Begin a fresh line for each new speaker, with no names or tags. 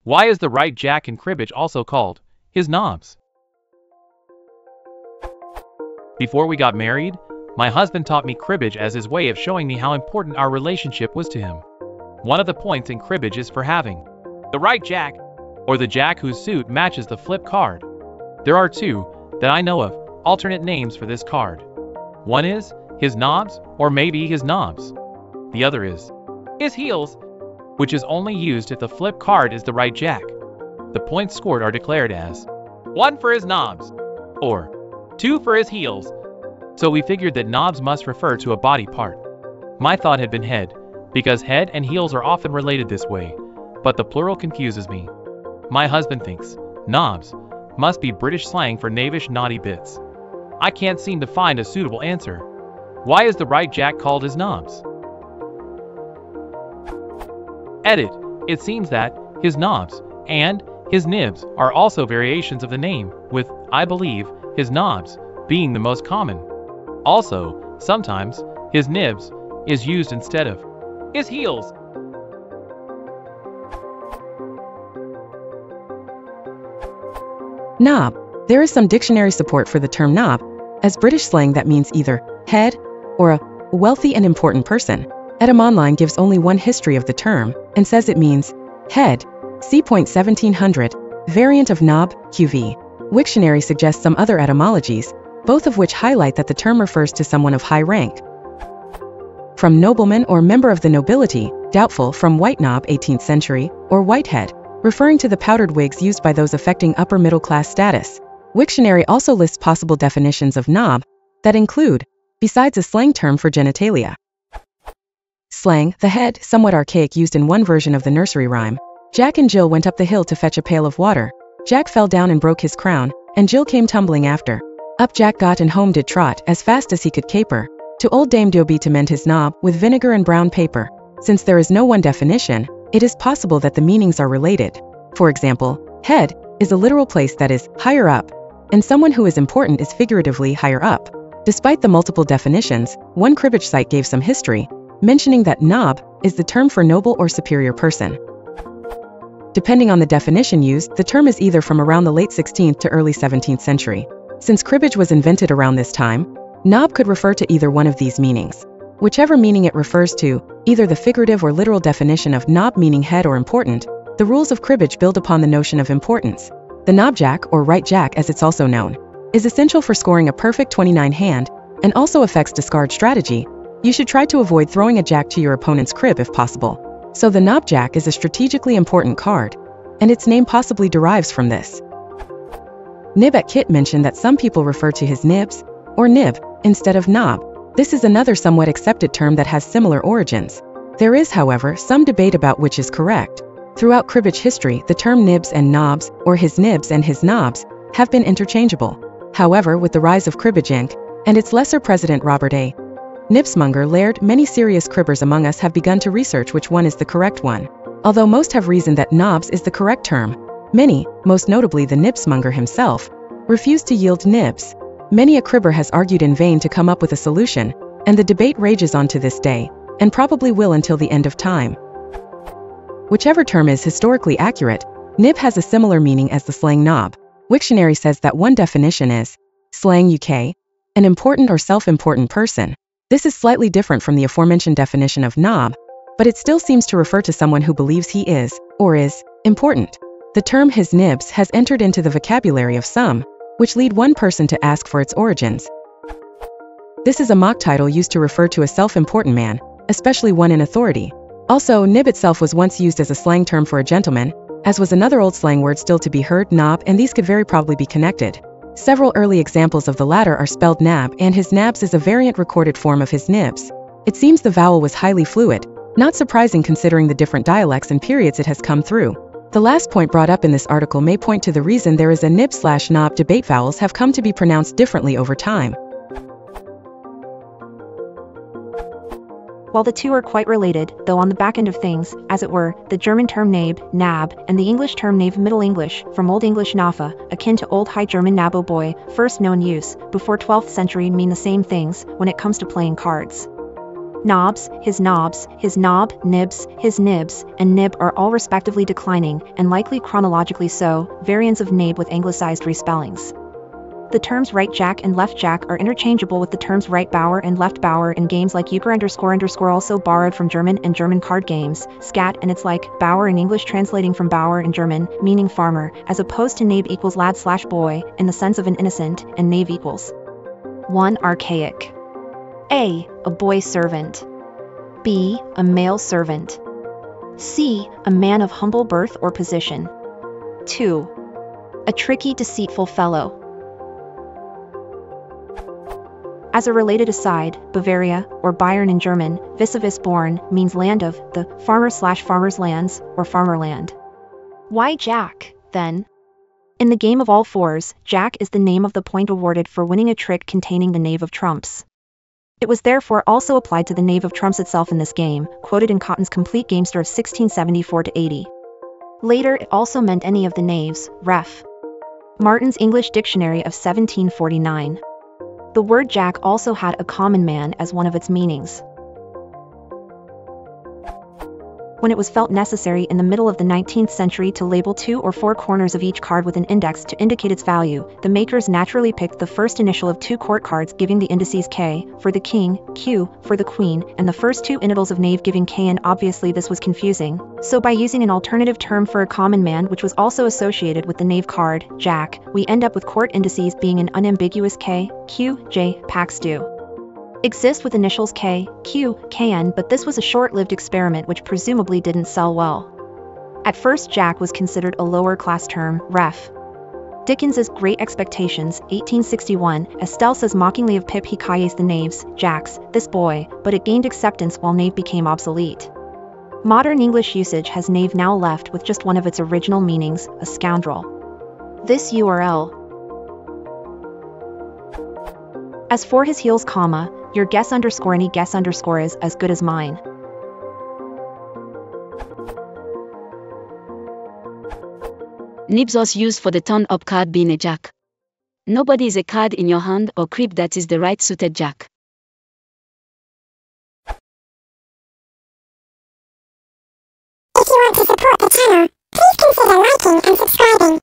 Why is the right jack in cribbage also called his knobs? Before we got married, my husband taught me cribbage as his way of showing me how important our relationship was to him. One of the points in cribbage is for having the right jack, or the jack whose suit matches the flip card. There are two, that I know of, alternate names for this card. One is his knobs, or maybe his knobs. The other is his heels, which is only used if the flip card is the right jack. The points scored are declared as 1 for his knobs, or 2 for his heels. So we figured that knobs must refer to a body part. My thought had been head, because head and heels are often related this way, but the plural confuses me. My husband thinks knobs must be British slang for knavish naughty bits. I can't seem to find a suitable answer. Why is the right jack called his knobs? Edit. It seems that his knobs and his nibs are also variations of the name, with, I believe, his knobs being the most common. Also, sometimes, his nibs is used instead of his heels.
Knob. There is some dictionary support for the term knob as British slang that means either head or a wealthy and important person. Etymonline gives only one history of the term and says it means head. See point 1700, variant of knob, QV. Wiktionary suggests some other etymologies, both of which highlight that the term refers to someone of high rank. From nobleman or member of the nobility, doubtful from white knob 18th century, or whitehead, referring to the powdered wigs used by those affecting upper middle class status. Wiktionary also lists possible definitions of knob that include, besides a slang term for genitalia. Slang, the head, somewhat archaic, used in one version of the nursery rhyme. Jack and Jill went up the hill to fetch a pail of water. Jack fell down and broke his crown, and Jill came tumbling after. Up Jack got and home did trot, as fast as he could caper. To old Dame Doby to mend his knob, with vinegar and brown paper. Since there is no one definition, it is possible that the meanings are related. For example, head is a literal place that is higher up, and someone who is important is figuratively higher up. Despite the multiple definitions, one cribbage site gave some history, mentioning that knob is the term for noble or superior person. Depending on the definition used, the term is either from around the late 16th to early 17th century. Since cribbage was invented around this time, knob could refer to either one of these meanings. Whichever meaning it refers to, either the figurative or literal definition of knob meaning head or important, the rules of cribbage build upon the notion of importance. The knob jack, or right jack as it's also known, is essential for scoring a perfect 29 hand, and also affects discard strategy. You should try to avoid throwing a jack to your opponent's crib if possible. So the knob jack is a strategically important card, and its name possibly derives from this. Nib at Kit mentioned that some people refer to his nibs, or nib, instead of knob. This is another somewhat accepted term that has similar origins. There is, however, some debate about which is correct. Throughout cribbage history, the term nibs and knobs, or his nibs and his knobs, have been interchangeable. However, with the rise of Cribbage Inc. and its lesser president Robert A. Nibsmonger Laird, many serious cribbers among us have begun to research which one is the correct one. Although most have reasoned that knobs is the correct term, many, most notably the Nibsmonger himself, refuse to yield nibs. Many a cribber has argued in vain to come up with a solution, and the debate rages on to this day, and probably will until the end of time. Whichever term is historically accurate, nib has a similar meaning as the slang knob. Wiktionary says that one definition is slang UK, an important or self-important person. This is slightly different from the aforementioned definition of knob, but it still seems to refer to someone who believes he is, or is, important. The term his nibs has entered into the vocabulary of some, which lead one person to ask for its origins. This is a mock title used to refer to a self-important man, especially one in authority. Also, nib itself was once used as a slang term for a gentleman, as was another old slang word still to be heard, knob, and these could very probably be connected. Several early examples of the latter are spelled nab, and his nabs is a variant recorded form of his nibs. It seems the vowel was highly fluid, not surprising considering the different dialects and periods it has come through. The last point brought up in this article may point to the reason there is a nib/knob debate. Vowels have come to be pronounced differently over time.
While the two are quite related, though on the back end of things, as it were, the German term nab, and the English term knave, Middle English, from Old English nafa, akin to Old High German nabo boy, first known use, before 12th century, mean the same things when it comes to playing cards. Knobs, his knob, nibs, his nibs, and nib are all respectively declining, and likely chronologically so, variants of nabe with anglicized respellings. The terms right jack and left jack are interchangeable with the terms right bower and left bower in games like euchre __, also borrowed from German and German card games, scat and it's like, bower in English translating from Bauer in German, meaning farmer, as opposed to nabe equals lad/boy, in the sense of an innocent, and knave equals 1. Archaic. A boy servant. B. A male servant. C. A man of humble birth or position. 2. A tricky, deceitful fellow. As a related aside, Bavaria, or Bayern in German, vis-a-vis born, means land of, the farmer/farmer's lands, or farmerland. Why Jack, then? In the game of all fours, Jack is the name of the point awarded for winning a trick containing the knave of trumps. It was therefore also applied to the knave of trumps itself in this game, quoted in Cotton's Complete Gamester of 1674-80. Later it also meant any of the knaves, ref. Martin's English Dictionary of 1749. The word jack also had a common man as one of its meanings. When it was felt necessary in the middle of the 19th century to label 2 or 4 corners of each card with an index to indicate its value, the makers naturally picked the first initial of 2 court cards giving the indices K for the king, Q for the queen, and the first 2 initials of knave giving K, and obviously this was confusing. So by using an alternative term for a common man which was also associated with the knave card, jack, we end up with court indices being an unambiguous K, Q, J, Pax do exist with initials K, Q, KN, but this was a short-lived experiment which presumably didn't sell well. At first jack was considered a lower-class term, ref. Dickens's Great Expectations, 1861, Estelle says mockingly of Pip he calles the knaves, jacks, this boy, but it gained acceptance while knave became obsolete. Modern English usage has knave now left with just one of its original meanings, a scoundrel. This URL. As for his heels, your guess any guess is as good as mine.
Nibs was used for the turn-up card being a jack. Nobody is a card in your hand or crib that is the right suited jack.
If you want to support the channel, please consider liking and subscribing.